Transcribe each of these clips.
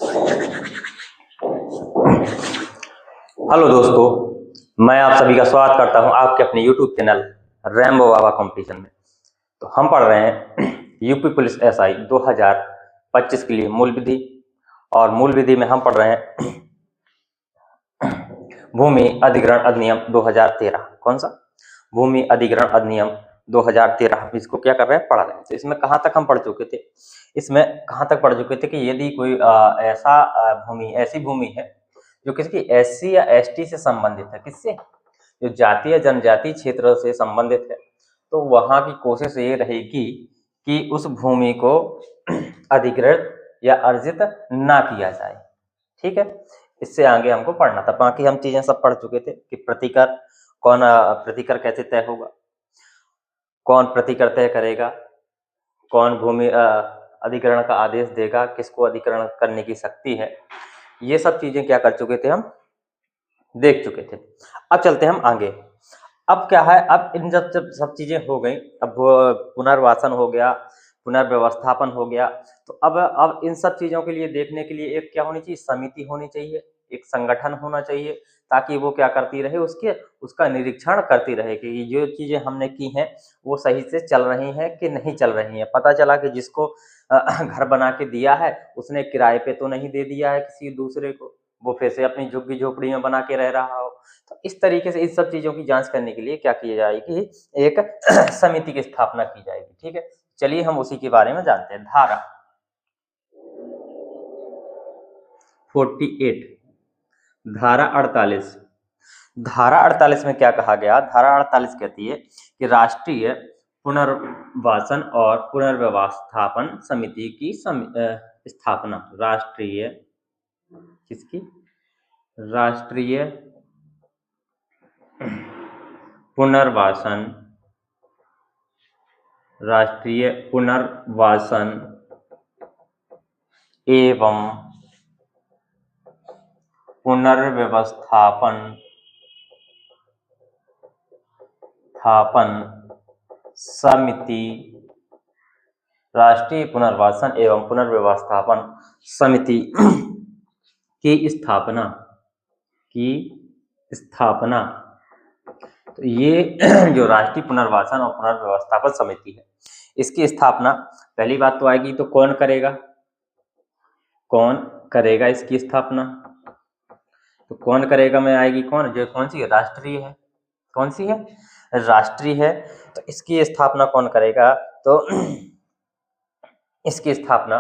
Hello दोस्तों, मैं आप सभी का स्वागत करता हूं आपके अपने YouTube चैनल रैम्बो बाबा कंपटीशन में। तो हम पढ़ रहे हैं यूपी पुलिस एसआई 2025 के लिए मूल विधि, और मूल विधि में हम पढ़ रहे हैं भूमि अधिग्रहण अधिनियम 2013। कौन सा? भूमि अधिग्रहण अधिनियम 2013। हम इसको क्या कर रहे हैं? पढ़ रहे हैं। तो इसमें कहाँ तक हम पढ़ चुके थे? इसमें कहाँ तक पढ़ चुके थे कि यदि कोई ऐसी भूमि है जो किसी एससी या एसटी से संबंधित है, किससे? जो जातीय जनजातीय क्षेत्र से संबंधित है, तो वहां की कोशिश ये रहेगी कि उस भूमि को अधिग्रहित या अर्जित ना किया जाए। ठीक है, इससे आगे हमको पढ़ना था। बाकी हम चीजें सब पढ़ चुके थे कि प्रतिकर कौन, प्रतिकर कैसे तय होगा, कौन प्रतिकर तय करेगा, कौन भूमि अधिग्रहण का आदेश देगा, किसको अधिग्रहण करने की शक्ति है, ये सब चीजें क्या कर चुके थे, हम देख चुके थे। अब चलते हैं हम आगे। अब क्या है, अब इन जब सब चीजें हो गई, अब पुनर्वासन हो गया, पुनर्व्यवस्थापन हो गया, तो अब इन सब चीजों के लिए देखने के लिए एक क्या होनी चाहिए? समिति होनी चाहिए, एक संगठन होना चाहिए, ताकि वो क्या करती रहे, उसका निरीक्षण करती रहे कि जो चीजें हमने की हैं वो सही से चल रही हैं कि नहीं चल रही हैं। पता चला कि जिसको घर बना के दिया है उसने किराए पे तो नहीं दे दिया है किसी दूसरे को, वो फिर से अपनी झुग्गी झोपड़ी में बना के रह रहा हो। तो इस तरीके से इन सब चीजों की जांच करने के लिए क्या की जाएगी? एक समिति की स्थापना की जाएगी। ठीक है, चलिए हम उसी के बारे में जानते हैं। धारा 48, धारा 48। धारा 48 में क्या कहा गया? धारा 48 कहती है कि राष्ट्रीय पुनर्वासन और पुनर्व्यवस्थापन समिति की स्थापना। राष्ट्रीय किसकी? राष्ट्रीय पुनर्वासन, राष्ट्रीय पुनर्वासन एवं पुनर्व्यवस्थापन समिति, राष्ट्रीय पुनर्वासन एवं पुनर्व्यवस्थापन समिति की स्थापना। तो ये जो राष्ट्रीय पुनर्वासन और पुनर्व्यवस्थापन समिति है, इसकी स्थापना पहली बात तो आएगी, तो कौन करेगा? कौन करेगा इसकी स्थापना? तो कौन करेगा में आएगी कौन? जो कौन सी है? राष्ट्रीय है। कौन सी है? राष्ट्रीय है। तो इसकी स्थापना कौन करेगा? तो इसकी स्थापना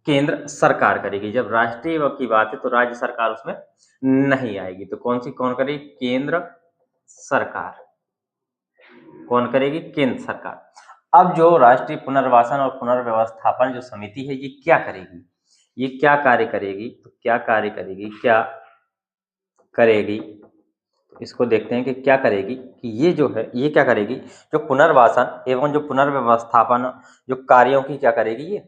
केंद्र सरकार करेगी। जब राष्ट्रीय की बात है तो राज्य सरकार उसमें नहीं आएगी। तो कौन करेगी? केंद्र सरकार। कौन करेगी? केंद्र सरकार। अब जो राष्ट्रीय पुनर्वासन और पुनर्व्यवस्थापन जो समिति है, ये क्या करेगी? ये क्या कार्य करेगी? तो क्या कार्य करेगी, क्या करेगी? इसको देखते हैं कि क्या करेगी। कि ये जो है, ये क्या करेगी? जो पुनर्वासन एवं जो पुनर्व्यवस्थापन जो कार्यों की क्या करेगी? ये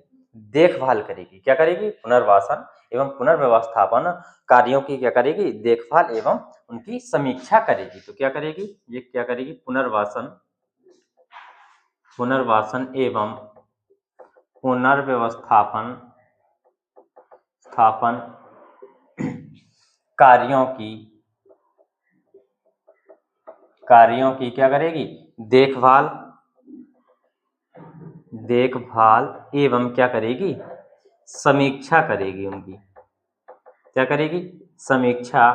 देखभाल करेगी। क्या करेगी? पुनर्वासन एवं पुनर्व्यवस्थापन कार्यों की क्या करेगी? देखभाल एवं उनकी समीक्षा करेगी। तो क्या करेगी? ये क्या करेगी? पुनर्वासन एवं पुनर्व्यवस्थापन कार्यों की क्या करेगी? देखभाल एवं क्या करेगी? समीक्षा करेगी। उनकी क्या करेगी? समीक्षा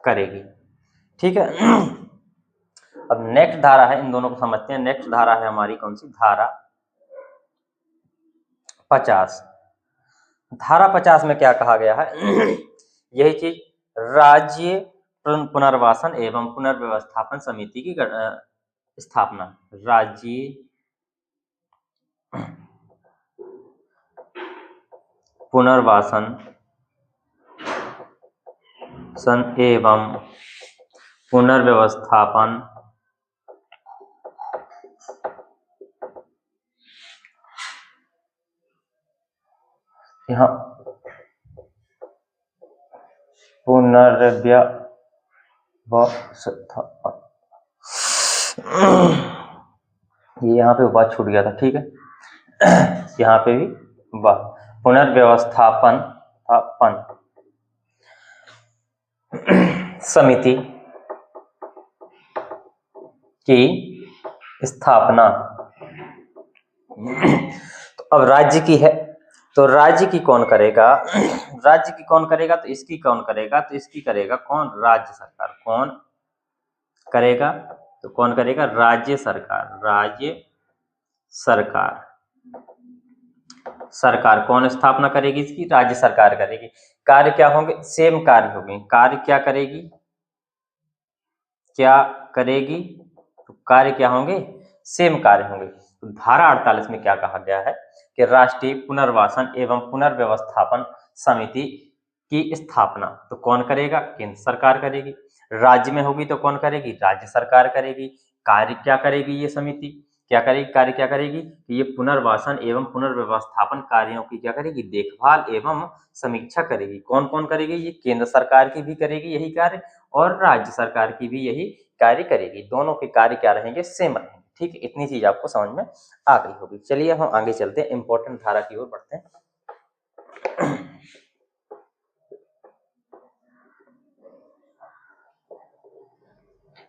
करेगी। ठीक है। अब नेक्स्ट धारा है, इन दोनों को समझते हैं। नेक्स्ट धारा है हमारी कौन सी? धारा 50। धारा 50 में क्या कहा गया है? यही चीज, राज्य पुनर्वासन एवं पुनर्व्यवस्थापन समिति की स्थापना। राज्य पुनर्वासन एवं पुनर्व्यवस्थापन यहाँ ये यहाँ पे बात छूट गया था। ठीक है, यहाँ पे भी पुनर्व्यवस्थापन समिति की स्थापना। तो अब राज्य की है, तो राज्य की कौन करेगा? राज्य की कौन करेगा? तो इसकी कौन करेगा? तो इसकी करेगा कौन? राज्य सरकार। कौन करेगा? तो कौन करेगा? राज्य सरकार। राज्य सरकार। सरकार कौन स्थापना करेगी इसकी? राज्य सरकार करेगी। कार्य क्या होंगे? सेम कार्य होंगे। कार्य क्या करेगी? क्या करेगी? तो कार्य क्या होंगे? सेम कार्य होंगे। तो धारा 48 में क्या कहा गया है कि राष्ट्रीय पुनर्वासन एवं पुनर्व्यवस्थापन समिति की स्थापना तो कौन करेगा? केंद्र सरकार करेगी। राज्य में होगी तो कौन करेगी? राज्य सरकार करेगी। कार्य क्या करेगी ये समिति? क्या करेगी? कार्य क्या करेगी? ये पुनर्वासन एवं पुनर्व्यवस्थापन कार्यों की क्या करेगी? देखभाल एवं समीक्षा करेगी। कौन कौन करेगी? ये केंद्र सरकार की भी करेगी यही कार्य, और राज्य सरकार की भी यही कार्य करेगी। दोनों के कार्य क्या रहेंगे? सेम रहेंगे। ठीक है, इतनी चीज आपको समझ में आ गई होगी। चलिए हम आगे चलते हैं, इंपॉर्टेंट धारा की ओर बढ़ते हैं।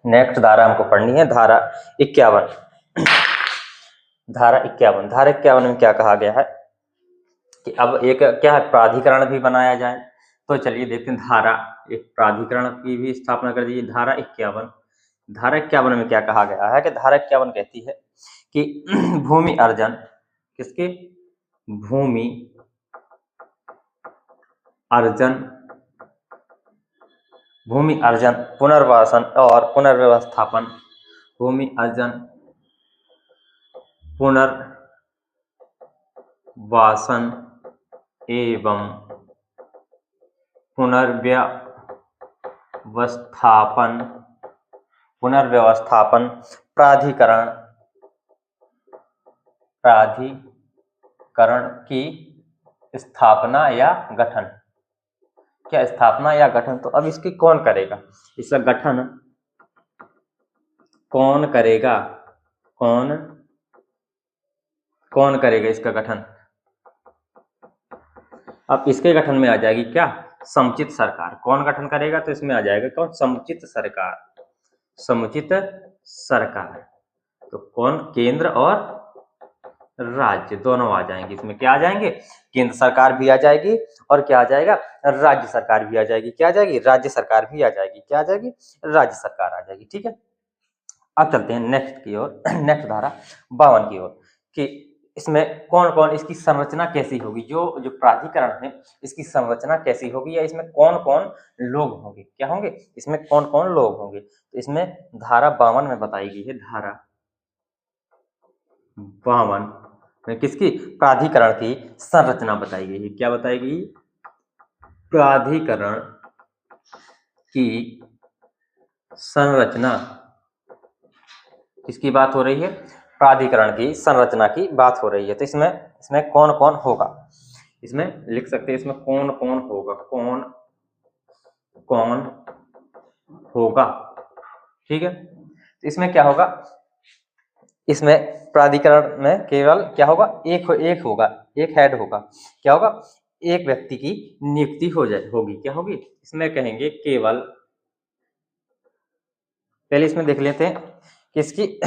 नेक्स्ट धारा हमको पढ़नी है, धारा 51। धारा 51, धारा 51 में क्या कहा गया है कि अब एक क्या है, प्राधिकरण भी बनाया जाए। तो चलिए देखते हैं, धारा एक प्राधिकरण की भी स्थापना कर दीजिए। धारा 51, धारा 51 में क्या कहा गया है कि धारा 51 कहती है कि भूमि अर्जन, किसके? भूमि अर्जन, भूमि अर्जन, पुनर्वासन और पुनर्व्यवस्थापन, भूमि अर्जन, पुनर्वासन एवं पुनर्व्यवस्थापन प्राधिकरण की स्थापना या गठन। क्या स्थापना या गठन? तो अब इसकी कौन करेगा? इसका गठन कौन करेगा? कौन करेगा इसका गठन? अब इसके गठन में आ जाएगी क्या? समुचित सरकार। कौन गठन करेगा? तो इसमें आ जाएगा कौन? समुचित सरकार। समुचित सरकार। तो कौन? केंद्र और राज्य दोनों आ जाएंगे इसमें। क्या आ जाएंगे? केंद्र सरकार भी आ जाएगी और क्या आ जाएगा? राज्य सरकार भी आ जाएगी। क्या आ जाएगी? राज्य सरकार भी आ जाएगी। क्या आ जाएगी? राज्य सरकार आ जाएगी। ठीक है, अब चलते हैं नेक्स्ट की ओर, नेक्स्ट धारा 52 की ओर, कि इसमें कौन कौन, इसकी संरचना कैसी होगी? जो प्राधिकरण है इसकी संरचना कैसी होगी, या इसमें कौन कौन लोग होंगे? क्या होंगे? इसमें कौन कौन लोग होंगे? तो इसमें धारा 52 में बताई गई है, धारा 52 में किसकी? प्राधिकरण की संरचना बताई गई है। क्या बताई गई? प्राधिकरण की संरचना। किसकी बात हो रही है? प्राधिकरण की संरचना की बात हो रही है। तो इसमें कौन कौन होगा? इसमें लिख सकते हैं, इसमें कौन कौन होगा? कौन कौन होगा? ठीक है, तो इसमें क्या होगा? इसमें प्राधिकरण में केवल क्या होगा? एक होगा, एक हेड होगा। क्या होगा? एक व्यक्ति की नियुक्ति होगी। क्या होगी? इसमें कहेंगे केवल, पहले इसमें देख लेते हैं किसकी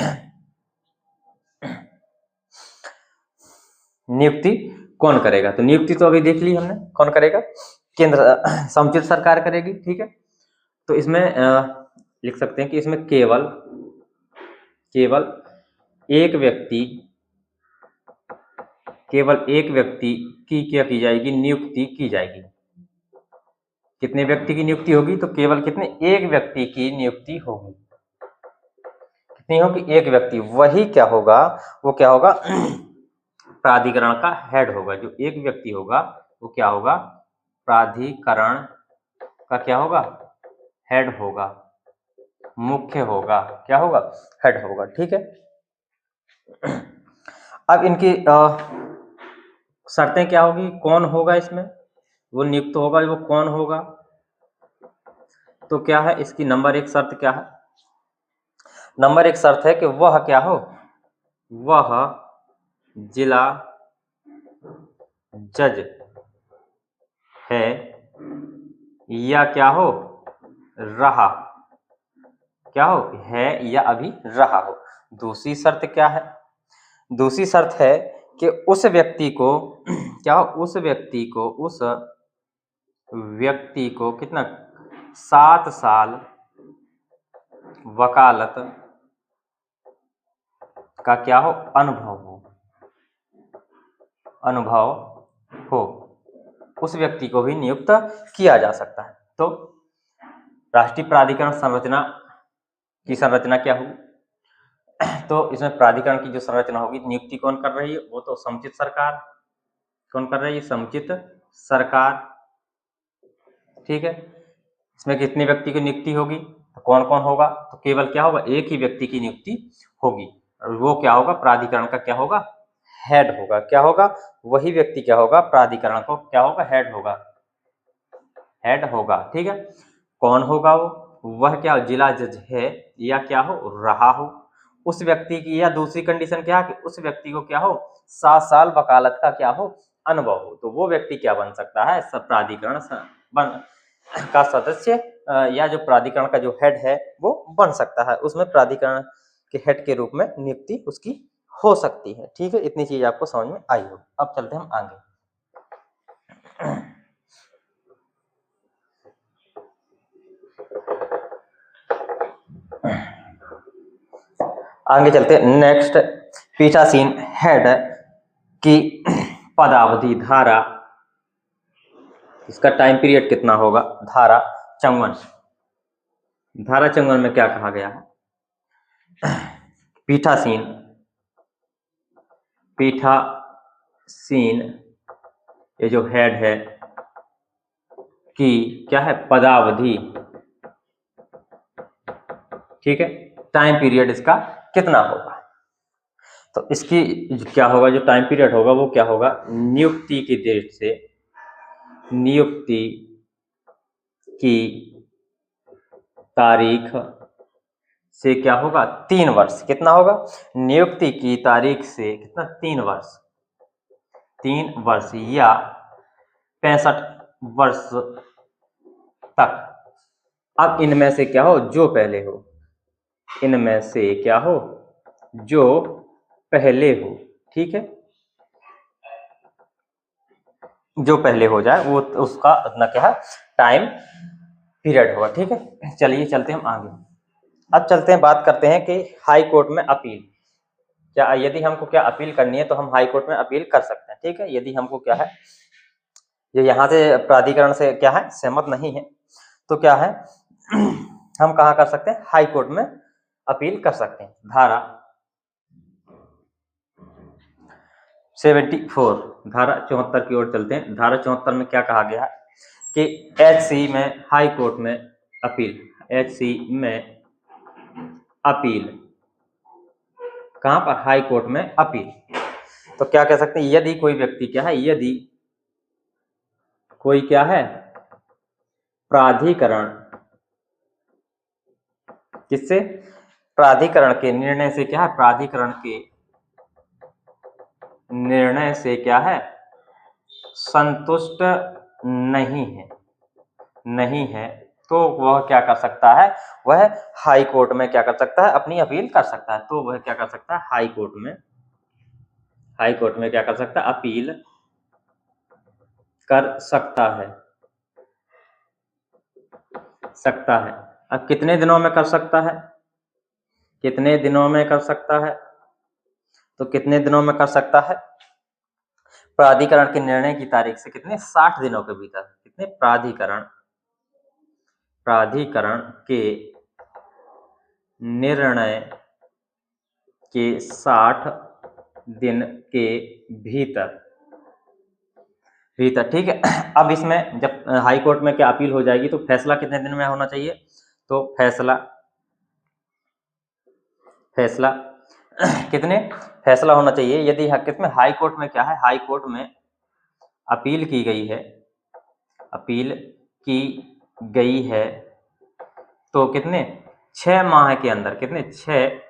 नियुक्ति कौन करेगा। तो नियुक्ति तो अभी देख ली हमने, कौन करेगा? केंद्र, समुचित सरकार करेगी। ठीक है, तो इसमें लिख सकते हैं कि इसमें केवल एक व्यक्ति की क्या की जाएगी? नियुक्ति की जाएगी। कितने व्यक्ति की नियुक्ति होगी? तो केवल कितने? एक व्यक्ति की नियुक्ति होगी। कितनी होगी? एक व्यक्ति। वही क्या होगा? वो क्या होगा? प्राधिकरण का हेड होगा। जो एक व्यक्ति होगा वो क्या होगा? प्राधिकरण का क्या होगा? हेड होगा, मुख्य होगा। क्या होगा? हेड होगा। ठीक है, अब इनकी शर्तें क्या होगी? कौन होगा इसमें? वो नियुक्त होगा, वो कौन होगा? तो क्या है इसकी नंबर 1 शर्त? क्या है नंबर 1 शर्त? है कि वह क्या हो? वह जिला जज है या क्या हो रहा, क्या हो है या अभी रहा हो। दूसरी शर्त क्या है, दूसरी शर्त है कि उस व्यक्ति को क्या हो, उस व्यक्ति को कितना 7 साल वकालत का क्या हो अनुभव हो, उस व्यक्ति को भी नियुक्त किया जा सकता है। तो राष्ट्रीय प्राधिकरण संरचना की संरचना क्या होगी, तो इसमें प्राधिकरण की जो संरचना होगी, नियुक्ति कौन कर रही है, वो तो समुचित सरकार। कौन कर रही है, समुचित सरकार। ठीक है, इसमें कितने व्यक्ति की नियुक्ति होगी, तो कौन कौन होगा, तो केवल क्या होगा, एक ही व्यक्ति की नियुक्ति होगी, और वो क्या होगा, प्राधिकरण का क्या होगा, हेड होगा। क्या होगा, वही व्यक्ति क्या होगा, प्राधिकरण को क्या होगा, हेड होगा। ठीक है, कौन होगा वह क्या जिला जज है या क्या हो रहा हो, उस व्यक्ति की, या दूसरी कंडीशन क्या है कि उस व्यक्ति को क्या हो 7 साल वकालत का क्या हो अनुभव हो, तो वो व्यक्ति क्या बन सकता है, सब प्राधिकरण का सदस्य या जो प्राधिकरण का जो हेड है वो बन सकता है, उसमें प्राधिकरण के हेड के रूप में नियुक्ति उसकी हो सकती है। ठीक है, इतनी चीज आपको समझ में आई होगी। अब चलते हैं हम आगे। आगे चलते हैं नेक्स्ट, पीठासीन हेड की पदावधि धारा, इसका टाइम पीरियड कितना होगा, धारा 54 में क्या कहा गया है, पीठासीन ये जो हेड है कि क्या है पदावधि, ठीक है, टाइम पीरियड इसका कितना होगा, तो इसकी क्या होगा, जो टाइम पीरियड होगा वो क्या होगा, नियुक्ति की डेट से, नियुक्ति की तारीख से क्या होगा 3 वर्ष, कितना होगा, नियुक्ति की तारीख से कितना 3 वर्ष या 65 वर्ष तक। अब इनमें से क्या हो, जो पहले हो, इनमें से क्या हो, जो पहले हो। ठीक है, जो पहले हो जाए वो उसका अपना क्या है टाइम पीरियड होगा। ठीक है, चलिए चलते हैं हम आगे। अब चलते हैं, बात करते हैं कि हाई कोर्ट में अपील, क्या यदि हमको क्या अपील करनी है तो हम हाई कोर्ट में अपील कर सकते हैं। ठीक है, यदि हमको क्या है, ये यहाँ से प्राधिकरण से क्या है सहमत नहीं है, तो क्या है हम कहाँ कर सकते हैं, हाई कोर्ट में अपील कर सकते हैं। धारा 74, धारा 74 की ओर चलते हैं। धारा 74 में क्या कहा गया है कि HC में हाई कोर्ट में अपील, HC में अपील, कहां पर, हाई कोर्ट में अपील। तो क्या कह सकते हैं, यदि कोई व्यक्ति क्या है, यदि कोई क्या है प्राधिकरण, किससे, प्राधिकरण के निर्णय से क्या है, प्राधिकरण के निर्णय से क्या है संतुष्ट नहीं है, तो वह क्या कर सकता है, वह हाई कोर्ट में क्या कर सकता है, अपनी अपील कर सकता है। तो वह क्या कर सकता है, हाई कोर्ट में क्या कर सकता है, अपील कर सकता है। अब कितने दिनों में कर सकता है, कितने दिनों में कर सकता है, तो कितने दिनों में कर सकता है, प्राधिकरण के निर्णय की तारीख से कितने 60 दिनों के भीतर, कितने प्राधिकरण के निर्णय के 60 दिन के भीतर। ठीक है, अब इसमें जब हाई कोर्ट में क्या अपील हो जाएगी तो फैसला कितने दिन में होना चाहिए, तो फैसला फैसला होना चाहिए, यदि हकीकत में हाई कोर्ट में क्या है, हाई कोर्ट में अपील की गई है, तो कितने 6 माह के अंदर, कितने 6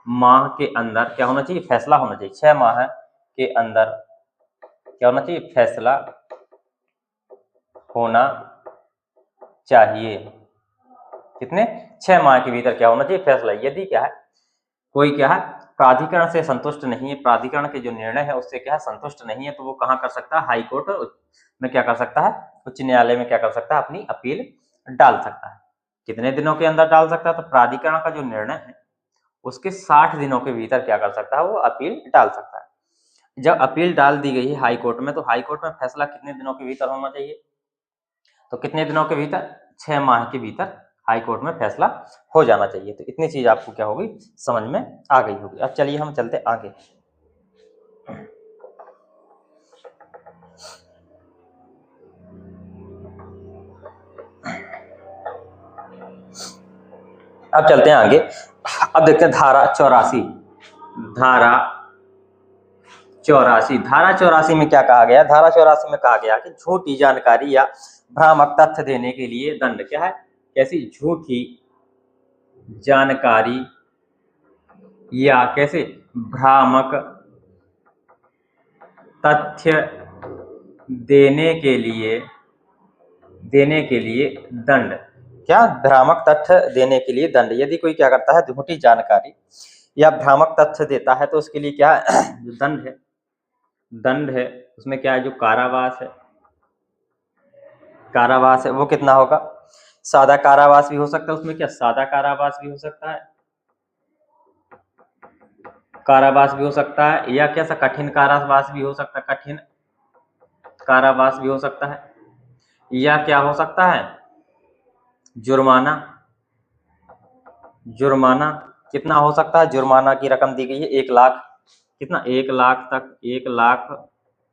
माह के अंदर क्या होना चाहिए, फैसला होना चाहिए। 6 माह के अंदर क्या होना चाहिए, फैसला होना चाहिए। कितने? 6 माह के भीतर क्या होना चाहिए? फैसला। यदि क्या है, कोई क्या है, प्राधिकरण से संतुष्ट नहीं है, प्राधिकरण के जो निर्णय है उससे क्या है, संतुष्ट नहीं है, तो वो कहाँ कर सकता है? हाई कोर्ट में क्या कर सकता है? उच्च न्यायालय में क्या कर सकता है? अपनी अपील डाल सकता है। कितने दिनों के अंदर डाल सकता है? तो प्राधिकरण का जो निर्णय है उसके 60 दिनों के भीतर क्या कर सकता है? वो अपील डाल सकता है। जब अपील डाल दी गई है हाई कोर्ट में, तो हाई कोर्ट में फैसला कितने दिनों के भीतर होना चाहिए? तो कितने दिनों के भीतर? 6 माह के भीतर हाई कोर्ट में फैसला हो जाना चाहिए। तो इतनी चीज आपको क्या होगी? समझ में आ गई होगी। अब चलिए हम चलते आगे। अब चलते हैं आगे। अब देखते हैं धारा 84। धारा 84 में क्या कहा गया? धारा 84 में कहा गया कि झूठी जानकारी या भ्रामक तथ्य देने के लिए दंड। क्या है? कैसी? झूठी जानकारी या कैसे? भ्रामक तथ्य देने के लिए दंड। क्या? भ्रामक तथ्य देने के लिए दंड। यदि कोई क्या करता है, झूठी जानकारी या भ्रामक तथ्य देता है तो उसके लिए क्या है? जो दंड है उसमें क्या है? जो कारावास है वो कितना होगा? सादा कारावास भी हो सकता है उसमें। क्या? सादा कारावास भी हो सकता है, कारावास भी हो सकता है, या कैसा? कठिन कारावास भी हो सकता है, कठिन कारावास भी हो सकता है, या क्या हो सकता है? जुर्माना। जुर्माना कितना हो सकता है? जुर्माना की रकम दी गई है 1 लाख। कितना? 1 लाख तक, 1 लाख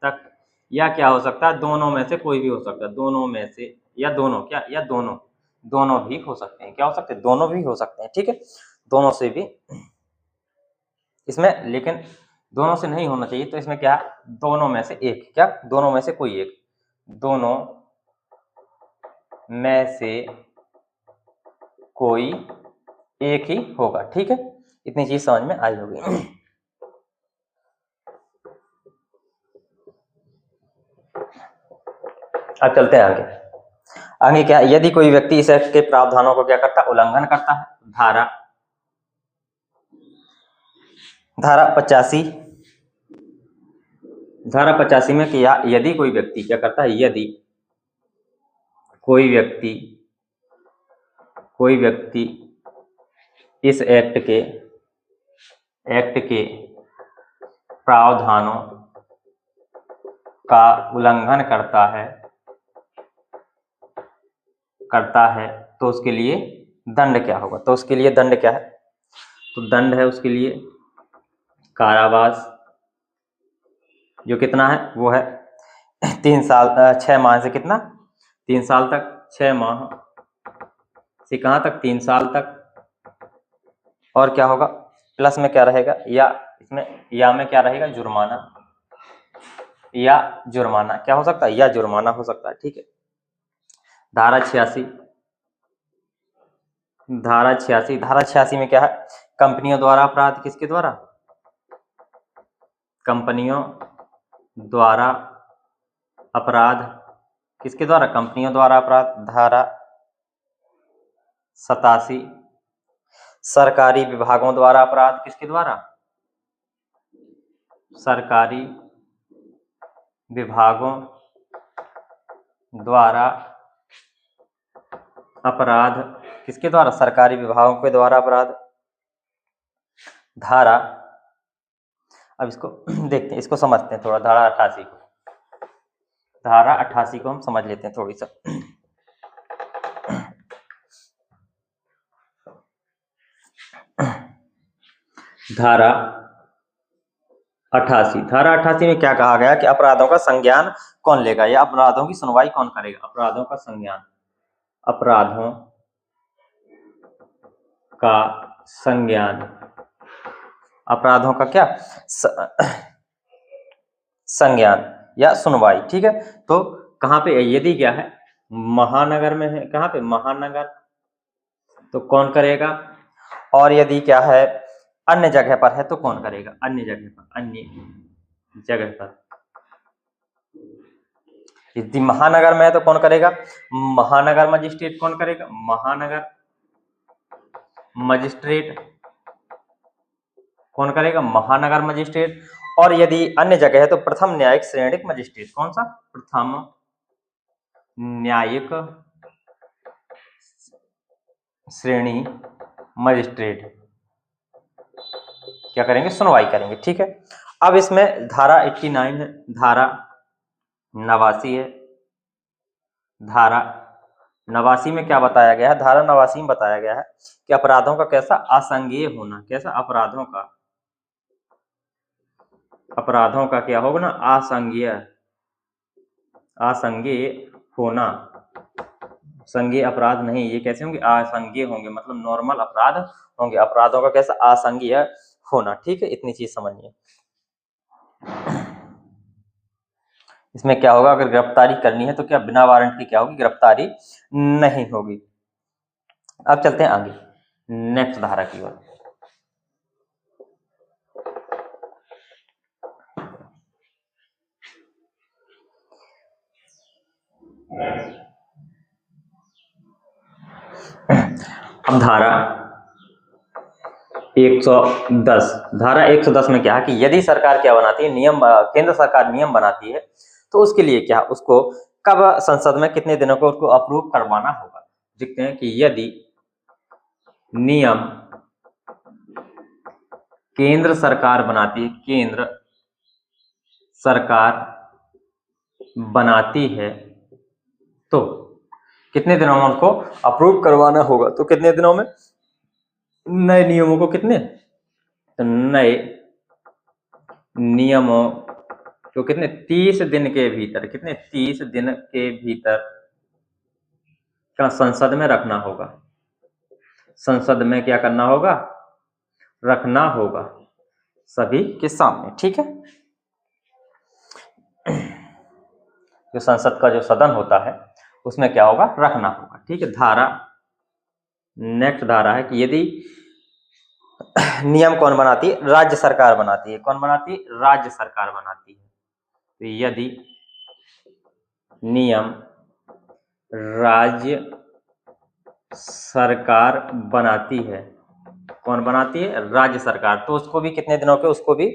तक। या क्या हो सकता है? दोनों में से कोई भी हो सकता है, दोनों में से, या दोनों। क्या? या दोनों भी हो सकते हैं। क्या हो सकते हैं? दोनों भी हो सकते हैं। ठीक है, दोनों से भी इसमें, लेकिन दोनों से नहीं होना चाहिए। तो इसमें क्या? दोनों में से एक। क्या? दोनों में से कोई एक। दोनों में से कोई एक ही होगा। ठीक है, इतनी चीज समझ में आई होगी। अब चलते हैं आगे। आगे क्या? यदि कोई व्यक्ति इस एक्ट के प्रावधानों को क्या करता है? उल्लंघन करता है। धारा 85। धारा 85 में क्या? यदि कोई व्यक्ति क्या करता है? यदि कोई व्यक्ति इस एक्ट के प्रावधानों का उल्लंघन करता है तो उसके लिए दंड क्या होगा? तो उसके लिए दंड क्या है? तो दंड है उसके लिए कारावास, जो कितना है? वो है 3 साल 6 माह से कितना? 3 साल तक। 6 माह से कहाँ तक? 3 साल तक। और क्या होगा? प्लस में क्या रहेगा? या इसमें या में क्या रहेगा? जुर्माना। या जुर्माना क्या हो सकता है? या जुर्माना हो सकता है। ठीक है। धारा 86। धारा 86 में क्या है? कंपनियों द्वारा अपराध। किसके द्वारा? कंपनियों द्वारा अपराध। किसके द्वारा? कंपनियों द्वारा अपराध। धारा 87। सरकारी विभागों द्वारा अपराध। किसके द्वारा? सरकारी विभागों द्वारा अपराध। किसके द्वारा? सरकारी विभागों के द्वारा अपराध। धारा, अब इसको देखते हैं, इसको समझते हैं थोड़ा। धारा 88 को, धारा 88 को हम समझ लेते हैं थोड़ी सा। धारा 88। धारा 88 में क्या कहा गया कि अपराधों का संज्ञान कौन लेगा, या अपराधों की सुनवाई कौन करेगा? अपराधों का संज्ञान, अपराधों का संज्ञान, अपराधों का क्या? संज्ञान या सुनवाई। ठीक है, तो कहाँ पे? यदि क्या है? महानगर में है। कहाँ पे? महानगर, तो कौन करेगा? और यदि क्या है? अन्य जगह पर है तो कौन करेगा? अन्य जगह पर यदि महानगर में है तो कौन करेगा? महानगर मजिस्ट्रेट कौन करेगा? महानगर मजिस्ट्रेट कौन करेगा? महानगर मजिस्ट्रेट। और यदि अन्य जगह है तो प्रथम न्यायिक श्रेणिक मजिस्ट्रेट। कौन सा? प्रथम न्यायिक श्रेणी मजिस्ट्रेट क्या करेंगे? सुनवाई करेंगे। ठीक है। अब इसमें धारा 89 है, धारा 89 है। धारा 89 में क्या बताया गया है? धारा 89 में बताया गया है कि अपराधों का कैसा? असंज्ञेय होना। कैसा? अपराधों का क्या होगा ना? असंज्ञेय होना। संज्ञेय अपराध नहीं, ये कैसे होंगे? असंज्ञेय होंगे, मतलब नॉर्मल अपराध होंगे। अपराधों का कैसा? असंज्ञेय होना। ठीक है, इतनी चीज समझिए। इसमें क्या होगा? अगर गिरफ्तारी करनी है तो क्या बिना वारंट की क्या होगी? गिरफ्तारी नहीं होगी। अब चलते हैं आगे नेक्स्ट धारा की ओर। अब धारा 110। धारा 110 में क्या है कि यदि सरकार क्या बनाती है? नियम, केंद्र सरकार नियम बनाती है तो उसके लिए क्या? उसको कब संसद में कितने दिनों को उसको अप्रूव करवाना होगा? देखते हैं कि यदि नियम केंद्र सरकार बनाती है, केंद्र सरकार बनाती है तो कितने दिनों में उनको अप्रूव करवाना होगा? तो कितने दिनों में? नए नियमों को कितने? तो नए नियमों तो कितने? 30 दिन के भीतर। कितने? 30 दिन के भीतर क्या संसद में रखना होगा? संसद में क्या करना होगा? रखना होगा सभी के सामने। ठीक है। जो संसद का जो सदन होता है उसमें क्या होगा? रखना होगा। ठीक है। धारा नेक्स्ट धारा है कि यदि नियम कौन बनाती है? राज्य सरकार बनाती है। कौन बनाती है? राज्य सरकार बनाती है। तो यदि नियम राज्य सरकार बनाती है, कौन बनाती है? राज्य सरकार, तो उसको भी कितने दिनों के? उसको भी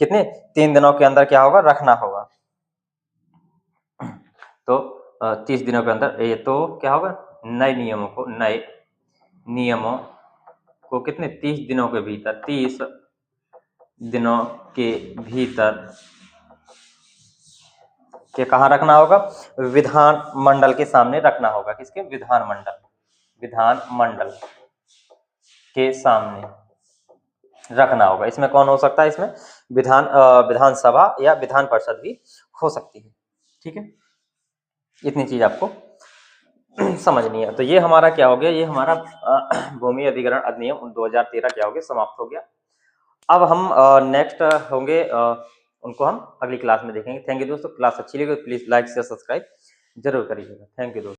कितने? 3 दिनों के अंदर क्या होगा? रखना होगा। तो 30 दिनों के अंदर ये तो क्या होगा? नए नियमों को कितने? 30 दिनों के भीतर, 30 दिनों के भीतर के कहाँ रखना होगा? विधान मंडल के सामने रखना होगा। किसके? विधान मंडल के सामने रखना होगा। इसमें कौन हो सकता है? इसमें विधानसभा या विधान परिषद भी हो सकती है। ठीक है, इतनी चीज आपको समझनी है। तो ये हमारा क्या हो गया? ये हमारा भूमि अधिग्रहण अधिनियम 2013 क्या हो गया? समाप्त हो गया। अब हम नेक्स्ट होंगे, उनको हम अगली क्लास में देखेंगे। थैंक यू दोस्तों। क्लास अच्छी लगी तो प्लीज लाइक शेयर सब्सक्राइब जरूर करिएगा। थैंक यू दोस्तों।